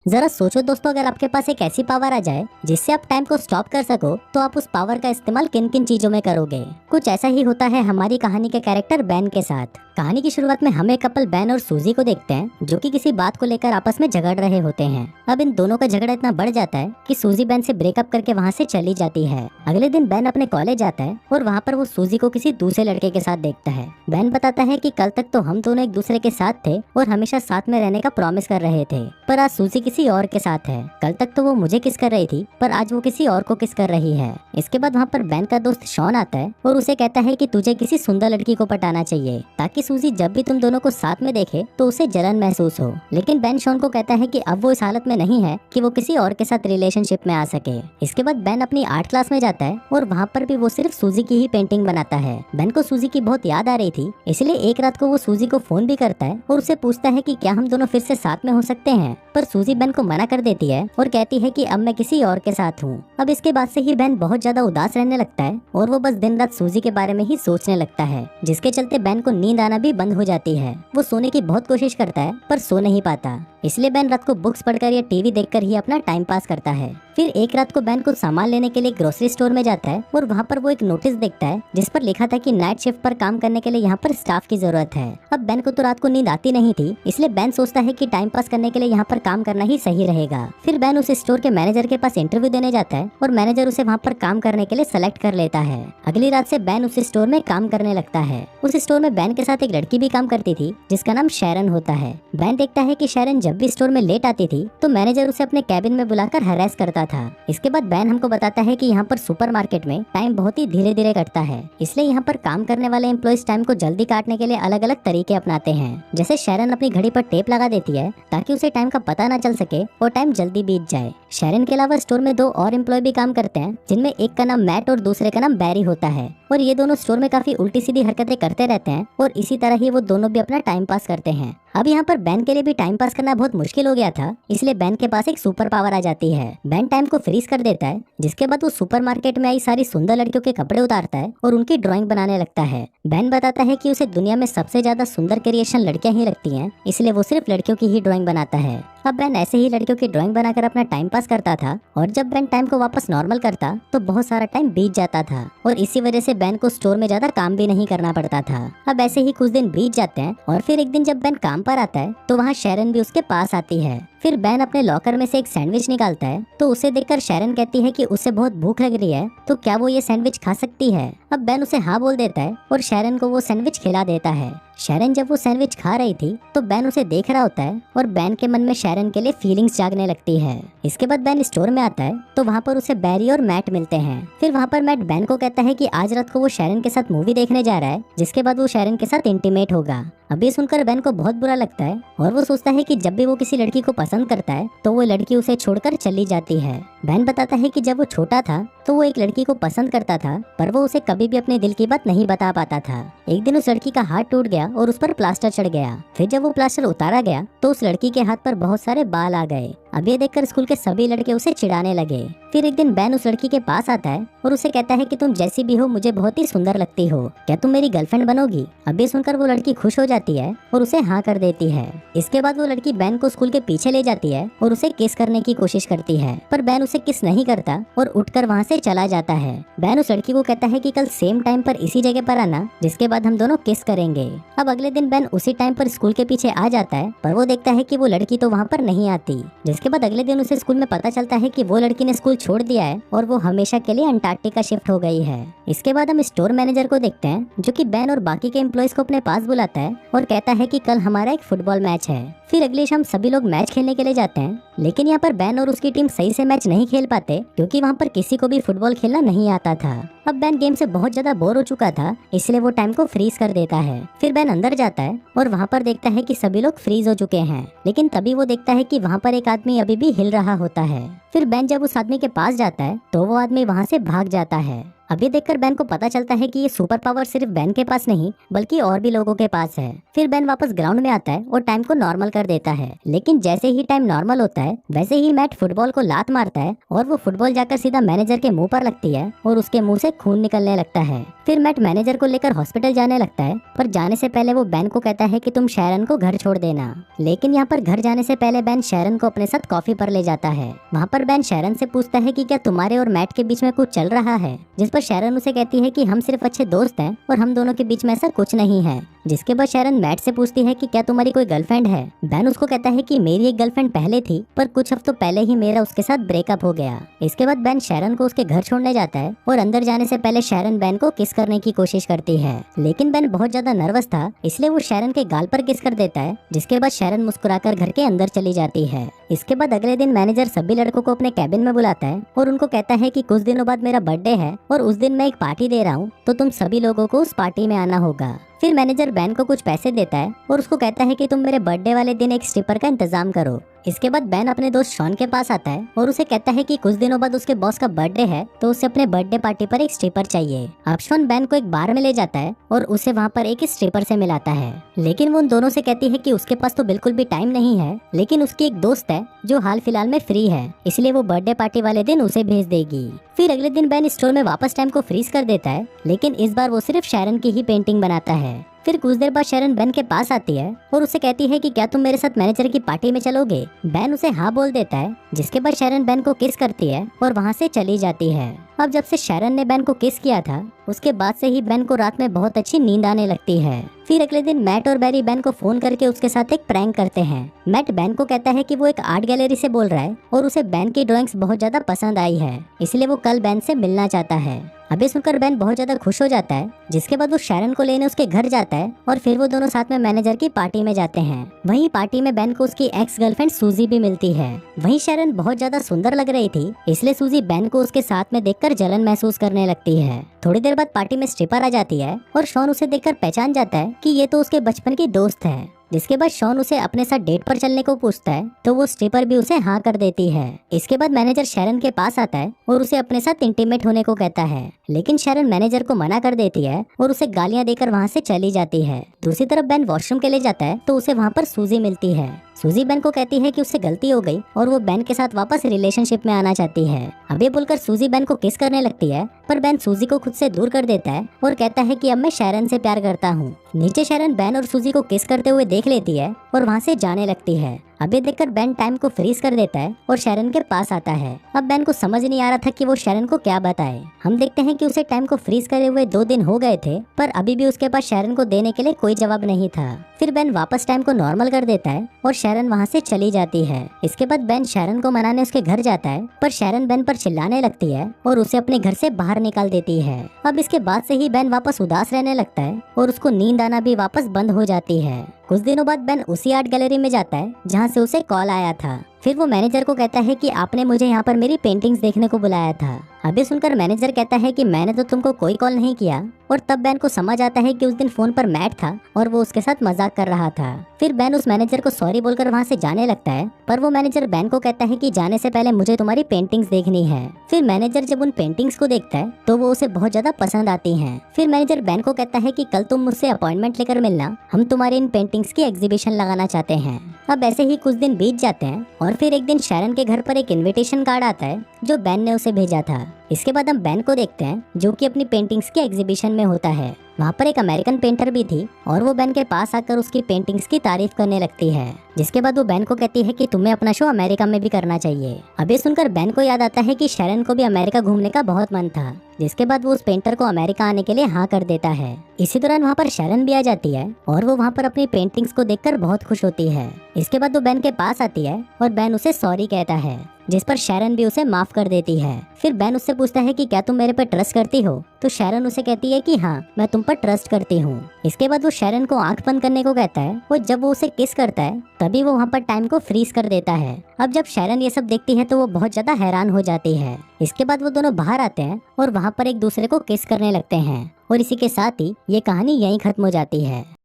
जरा सोचो दोस्तों, अगर आपके पास एक ऐसी पावर आ जाए जिससे आप टाइम को स्टॉप कर सको, तो आप उस पावर का इस्तेमाल किन किन चीजों में करोगे। कुछ ऐसा ही होता है हमारी कहानी के कैरेक्टर बैन के साथ। कहानी की शुरुआत में हम एक कपल बैन और सूजी को देखते हैं जो कि किसी बात को लेकर आपस में झगड़ रहे होते हैं। अब इन दोनों का झगड़ा इतना बढ़ जाता है कि सूजी बैन से ब्रेकअप करके वहाँ से चली जाती है। अगले दिन बैन अपने कॉलेज आता है और वहाँ पर वो सूजी को किसी दूसरे लड़के के साथ देखता है। बैन बताता है कि कल तक तो हम दोनों एक दूसरे के साथ थे और हमेशा साथ में रहने का प्रॉमिस कर रहे थे, पर आज सूजी किसी और के साथ है। कल तक तो वो मुझे किस कर रही थी, पर आज वो किसी और को किस कर रही है। इसके बाद वहाँ पर बैन का दोस्त शॉन आता है और उसे कहता है कि तुझे किसी सुंदर लड़की को पटाना चाहिए ताकि सूजी जब भी तुम दोनों को साथ में देखे तो उसे जलन महसूस हो। लेकिन बैन शॉन को कहता है कि अब वो इस हालत में नहीं है कि वो किसी और के साथ रिलेशनशिप में आ सके। इसके बाद बैन अपनी आर्ट क्लास में जाता है और वहाँ पर भी वो सिर्फ सूजी की ही पेंटिंग बनाता है। बैन को सूजी की बहुत याद आ रही थी, इसलिए एक रात को वो सूजी को फोन भी करता है और उसे पूछता है कि क्या हम दोनों फिर से साथ में हो सकते हैं। पर सूजी बैन को मना कर देती है और कहती है कि अब मैं किसी और के साथ हूँ। अब इसके बाद से ही बैन बहुत ज्यादा उदास रहने लगता है और वो बस दिन रात सूजी के बारे में ही सोचने लगता है, जिसके चलते बैन को नींद आना भी बंद हो जाती है। वो सोने की बहुत कोशिश करता है पर सो नहीं पाता, इसलिए बैन रात को बुक्स पढ़कर या टीवी देखकर ही अपना टाइम पास करता है। फिर एक रात को बैन कुछ सामान लेने के लिए ग्रोसरी स्टोर में जाता है और वहाँ पर वो एक नोटिस देखता है जिस पर लिखा था कि नाइट शिफ्ट पर काम करने के लिए यहाँ पर स्टाफ की जरूरत है। अब बैन को तो रात को नींद आती नहीं थी, इसलिए बैन सोचता है कि टाइम पास करने के लिए यहाँ पर काम करना ही सही रहेगा। फिर बैन उस स्टोर के मैनेजर के पास इंटरव्यू देने जाता है और मैनेजर उसे वहाँ पर काम करने के लिए सेलेक्ट कर लेता है। अगली रात से बैन उस स्टोर में काम करने लगता है। उस स्टोर में बैन के साथ एक लड़की भी काम करती थी जिसका नाम शैरन होता है। बैन देखता है कि शैरन जब भी स्टोर में लेट आती थी तो मैनेजर उसे अपने कैबिन में बुलाकर हरास करता था। इसके बाद बैन हमको बताता है कि यहाँ पर सुपरमार्केट में टाइम बहुत ही धीरे धीरे कटता है, इसलिए यहाँ पर काम करने वाले एम्प्लॉइज टाइम को जल्दी काटने के लिए अलग अलग तरीके अपनाते हैं। जैसे शैरन अपनी घड़ी पर टेप लगा देती है ताकि उसे टाइम का पता न चल सके और टाइम जल्दी बीत जाए। शैरन के अलावा स्टोर में दो और एम्प्लॉय भी काम करते हैं, जिनमें एक का नाम मैट और दूसरे का नाम बैरी होता है, और ये दोनों स्टोर में काफी उल्टी सीधी हरकतें करते रहते हैं और इसी तरह ही वो दोनों भी अपना टाइम पास करते हैं। अब यहाँ पर बैन के लिए भी टाइम पास करना बहुत मुश्किल हो गया था, इसलिए बैन के पास एक सुपर पावर आ जाती है। बैन टाइम को फ्रीज कर देता है, जिसके बाद वो सुपरमार्केट में आई सारी सुंदर लड़कियों के कपड़े उतारता है और उनकी ड्राइंग बनाने लगता है। बैन बताता है कि उसे दुनिया में सबसे ज्यादा सुंदर क्रिएशन लड़कियां ही लगती हैं, इसलिए वो सिर्फ लड़कियों की ही ड्राइंग बनाता है। अब बैन ऐसे ही लड़कियों की ड्राइंग बनाकर अपना टाइम पास करता था और जब बैन टाइम को वापस नॉर्मल करता तो बहुत सारा टाइम बीत जाता था और इसी वजह से बैन को स्टोर में ज्यादा काम भी नहीं करना पड़ता था। अब ऐसे ही कुछ दिन बीत जाते हैं और फिर एक दिन जब बैन काम पर आता है तो वहाँ शैरन भी उसके पास आती है। फिर बैन अपने लॉकर में से एक सैंडविच निकालता है तो उसे देखकर शैरन कहती है कि उसे बहुत भूख लग रही है, तो क्या वो ये सैंडविच खा सकती है। अब बैन उसे हाँ बोल देता है और शैरन को वो सैंडविच खिला देता है। शैरन जब वो सैंडविच खा रही थी तो बैन उसे देख रहा होता है और बैन के मन में शैरन के लिए फीलिंग्स जागने लगती है। इसके बाद बैन स्टोर में आता है तो वहाँ पर उसे बैरी और मैट मिलते हैं। फिर वहाँ पर मैट बैन को कहता है कि आज रात को वो शैरन के साथ मूवी देखने जा रहा है, जिसके बाद वो शैरन के साथ इंटीमेट होगा। अब ये सुनकर बैन को बहुत बुरा लगता है और वो सोचता है कि जब भी वो किसी लड़की को पसंद करता है तो वो लड़की उसे छोड़कर चली जाती है। बैन बताता है कि जब वो छोटा था तो वो एक लड़की को पसंद करता था, पर वो उसे कभी भी अपने दिल की बात नहीं बता पाता था। एक दिन उस लड़की का हाथ टूट गया और उस पर प्लास्टर चढ़ गया। फिर जब वो प्लास्टर उतारा गया तो उस लड़की के हाथ पर बहुत सारे बाल आ गए। अब ये देखकर स्कूल के सभी लड़के उसे चिढ़ाने लगे। फिर एक दिन बैन उस लड़की के पास आता है और उसे कहता है कि तुम जैसी भी हो मुझे बहुत ही सुंदर लगती हो, क्या तुम मेरी गर्लफ्रेंड बनोगी। अब ये सुनकर वो लड़की खुश हो जाती है और उसे हाँ कर देती है। इसके बाद वो लड़की बैन को स्कूल के पीछे ले जाती है और उसे किस करने की कोशिश करती है, पर बैन उसे किस नहीं करता और उठकर वहाँ से चला जाता है। बैन उस लड़की को कहता है कि कल सेम टाइम पर इसी जगह पर आना, जिसके बाद हम दोनों किस करेंगे। अब अगले दिन बैन उसी टाइम पर स्कूल के पीछे आ जाता है, पर वो देखता है कि वो लड़की तो वहाँ पर नहीं आती। जिसके बाद अगले दिन उसे स्कूल में पता चलता है कि वो लड़की ने स्कूल छोड़ दिया है और वो हमेशा के लिए अंटार्कटिका शिफ्ट हो गई है। इसके बाद हम स्टोर मैनेजर को देखते हैं जो कि बैन और बाकी के एम्प्लॉइज को अपने पास बुलाता है और कहता है कि कल हमारा एक फुटबॉल मैच है। फिर अगली शाम सभी लोग मैच खेलने के लिए जाते हैं, लेकिन यहाँ पर बैन और उसकी टीम सही से मैच नहीं खेल पाते क्योंकि वहाँ पर किसी को भी फुटबॉल खेलना नहीं आता था। अब बैन गेम से बहुत ज्यादा बोर हो चुका था, इसलिए वो टाइम को फ्रीज कर देता है। फिर बैन अंदर जाता है और वहाँ पर देखता है कि सभी लोग फ्रीज हो चुके हैं, लेकिन तभी वो देखता है कि वहाँ पर एक आदमी अभी भी हिल रहा होता है। फिर बेन जब उस आदमी के पास जाता है तो वो आदमी वहाँ से भाग जाता है। अब ये देखकर बेन को पता चलता है कि ये सुपर पावर सिर्फ बेन के पास नहीं बल्कि और भी लोगों के पास है। फिर बेन वापस ग्राउंड में आता है और टाइम को नॉर्मल कर देता है, लेकिन जैसे ही टाइम नॉर्मल होता है वैसे ही मैट फुटबॉल को लात मारता है और वो फुटबॉल जाकर सीधा मैनेजर के मुंह पर लगती है और उसके मुंह से खून निकलने लगता है। फिर मैट मैनेजर को लेकर हॉस्पिटल जाने लगता है, पर जाने से पहले वो बेन को कहता है कि तुम शैरन को घर छोड़ देना। लेकिन यहाँ पर घर जाने से पहले बेन शैरन को अपने साथ कॉफी पर ले जाता है। वहाँ पर बेन शैरन से पूछता है कि क्या तुम्हारे और मैट के बीच में कुछ चल रहा है, जिस पर शैरन उसे कहती है कि हम सिर्फ अच्छे दोस्त हैं और हम दोनों के बीच में ऐसा कुछ नहीं है। जिसके बाद शैरन मैट से पूछती है कि क्या तुम्हारी कोई गर्लफ्रेंड है। बेन उसको कहता है कि मेरी एक गर्लफ्रेंड पहले थी, पर कुछ हफ्तों पहले ही मेरा उसके साथ ब्रेकअप हो गया। इसके बाद बेन शैरन को उसके घर छोड़ने जाता है और अंदर जाने से पहले शैरन बेन को किस करने की कोशिश करती है, लेकिन बेन बहुत ज्यादा नर्वस था इसलिए वो शैरन के गाल पर किस कर देता है। जिसके बाद शैरन मुस्कुराकर घर के अंदर चली जाती है। इसके बाद अगले दिन मैनेजर सभी लड़कों को अपने कैबिन में बुलाता है और उनको कहता है कि कुछ दिनों बाद मेरा बर्थडे है और उस दिन मैं एक पार्टी दे रहा हूँ, तो तुम सभी लोगों को उस पार्टी में आना होगा। फिर मैनेजर बेन को कुछ पैसे देता है और उसको कहता है कि तुम मेरे बर्थडे वाले दिन एक स्ट्रिपर का इंतजाम करो। इसके बाद बेन अपने दोस्त शॉन के पास आता है और उसे कहता है कि कुछ दिनों बाद उसके बॉस का बर्थडे है, तो उसे अपने बर्थडे पार्टी पर एक स्ट्रिपर चाहिए। अब शॉन बेन को एक बार में ले जाता है और उसे वहाँ पर एक स्ट्रिपर से मिलाता है, लेकिन वो उन दोनों से कहती है कि उसके पास तो बिल्कुल भी टाइम नहीं है, लेकिन उसकी एक दोस्त है जो हाल फिलहाल में फ्री है, इसलिए वो बर्थडे पार्टी वाले दिन उसे भेज देगी। फिर अगले दिन बेन स्टोर में वापस टाइम को फ्रीज कर देता है, लेकिन इस बार वो सिर्फ शैरन की ही पेंटिंग बनाता है। फिर कुछ देर बाद शैरन बेन के पास आती है और उससे कहती है कि क्या तुम मेरे साथ मैनेजर की पार्टी में चलोगे। बेन उसे हाँ बोल देता है, जिसके बाद शैरन बेन को किस करती है और वहाँ से चली जाती है। अब जब से शैरन ने बेन को किस किया था उसके बाद से ही बेन को रात में बहुत अच्छी नींद आने लगती है। फिर अगले दिन मैट और बैरी बेन को फोन करके उसके साथ एक प्रैंक करते हैं। मैट बेन को कहता है कि वो एक आर्ट गैलरी से बोल रहा है और उसे बेन की ड्राइंग्स बहुत ज्यादा पसंद आई है, इसलिए वो कल बेन से मिलना चाहता है। अभी सुनकर बेन बहुत ज्यादा खुश हो जाता है, जिसके बाद वो शैरन को लेने उसके घर जाता है और फिर वो दोनों साथ में मैनेजर की पार्टी में जाते हैं। वहीं पार्टी में बेन को उसकी एक्स गर्लफ्रेंड सूजी भी मिलती है। वहीं शैरन बहुत ज्यादा सुंदर लग रही थी, इसलिए सूजी बेन को उसके साथ में देखकर जलन महसूस करने लगती है। थोड़ी देर बाद पार्टी में स्ट्रिपर आ जाती है और शॉन उसे देखकर पहचान जाता है कि ये तो उसके बचपन की दोस्त है। जिसके बाद शॉन उसे अपने साथ डेट पर चलने को पूछता है, तो वो स्ट्रिपर भी उसे हाँ कर देती है। इसके बाद मैनेजर शैरन के पास आता है और उसे अपने साथ इंटीमेट होने को कहता है, लेकिन शैरन मैनेजर को मना कर देती है और उसे गालियां देकर वहाँ से चली जाती है। दूसरी तरफ बेन वॉशरूम के लिए जाता है तो उसे वहाँ पर सूजी मिलती है। सूजी बेन को कहती है कि उससे गलती हो गई और वो बेन के साथ वापस रिलेशनशिप में आना चाहती है। अब ये बोलकर सूजी बेन को किस करने लगती है, पर बेन सूजी को खुद से दूर कर देता है और कहता है कि अब मैं शैरन से प्यार करता हूँ। नीचे शैरन बेन और सूजी को किस करते हुए देख लेती है और वहाँ से जाने लगती है। अब ये देखकर बेन टाइम को फ्रीज कर देता है और शैरन के पास आता है। अब बेन को समझ नहीं आ रहा था कि वो शैरन को क्या बताए। हम देखते हैं कि उसे टाइम को फ्रीज करे हुए 2 दिन हो गए थे, पर अभी भी उसके पास शैरन को देने के लिए कोई जवाब नहीं था। फिर बेन वापस टाइम को नॉर्मल कर देता है और शैरन वहाँ से चली जाती है। इसके बाद बेन शैरन को मनाने उसके घर जाता है, पर शैरन बेन पर चिल्लाने लगती है और उसे अपने घर से बाहर निकाल देती है। अब इसके बाद से ही बेन वापस उदास रहने लगता है और उसको नींद आना भी वापस बंद हो जाती है। कुछ दिनों बाद बेन उसी आर्ट गैलरी में जाता है जहाँ से उसे कॉल आया था। फिर वो मैनेजर को कहता है कि आपने मुझे यहाँ पर मेरी पेंटिंग्स देखने को बुलाया था। अभी सुनकर मैनेजर कहता है कि मैंने तो तुमको कोई कॉल नहीं किया, और तब बेन को समझ आता है कि उस दिन फोन पर मैट था और वो उसके साथ मजाक कर रहा था। फिर बेन उस मैनेजर को सॉरी बोलकर वहाँ से जाने लगता है, पर वो मैनेजर बेन को कहता है कि जाने से पहले मुझे तुम्हारी पेंटिंग्स देखनी है। फिर मैनेजर जब उन पेंटिंग्स को देखता है तो वो उसे बहुत ज्यादा पसंद आती हैं। फिर मैनेजर बेन को कहता है कि कल तुम मुझसे अपॉइंटमेंट लेकर मिलना, हम तुम्हारी इन पेंटिंग्स की एग्जीबिशन लगाना चाहते हैं। अब ऐसे ही कुछ दिन बीत जाते हैं और फिर एक दिन शैरन के घर पर एक इनविटेशन कार्ड आता है जो बेन ने उसे भेजा था। इसके बाद हम बेन को देखते हैं जो कि अपनी पेंटिंग्स के एग्जीबिशन में होता है। वहाँ पर एक अमेरिकन पेंटर भी थी और वो बेन के पास आकर उसकी पेंटिंग्स की तारीफ करने लगती है। जिसके बाद वो बेन को कहती है कि तुम्हें अपना शो अमेरिका में भी करना चाहिए। अब ये सुनकर बेन को याद आता है कि शैरन को भी अमेरिका घूमने का बहुत मन था। जिसके बाद वो उस पेंटर को अमेरिका आने के लिए हाँ कर देता है। इसी दौरान वहाँ पर शैरन भी आ जाती है और वो वहाँ पर अपनी पेंटिंग्स को देखकर बहुत खुश होती है। इसके बाद वो बेन के पास आती है और बेन उसे सॉरी कहता है, जिस पर शैरन भी उसे माफ कर देती है। फिर बेन उससे पूछता है कि क्या तुम मेरे पर ट्रस्ट करती हो, तो शैरन उसे कहती है कि हाँ, मैं तुम पर ट्रस्ट करती हूँ। इसके बाद वो शैरन को आंख बंद करने को कहता है और जब वो उसे किस करता है तभी वो वहाँ पर टाइम को फ्रीज कर देता है। अब जब शैरन ये सब देखती है तो वो बहुत ज्यादा हैरान हो जाती है। इसके बाद वो दोनों बाहर आते हैं और वहाँ पर एक दूसरे को किस करने लगते हैं और इसी के साथ ही ये कहानी यहीं खत्म हो जाती है।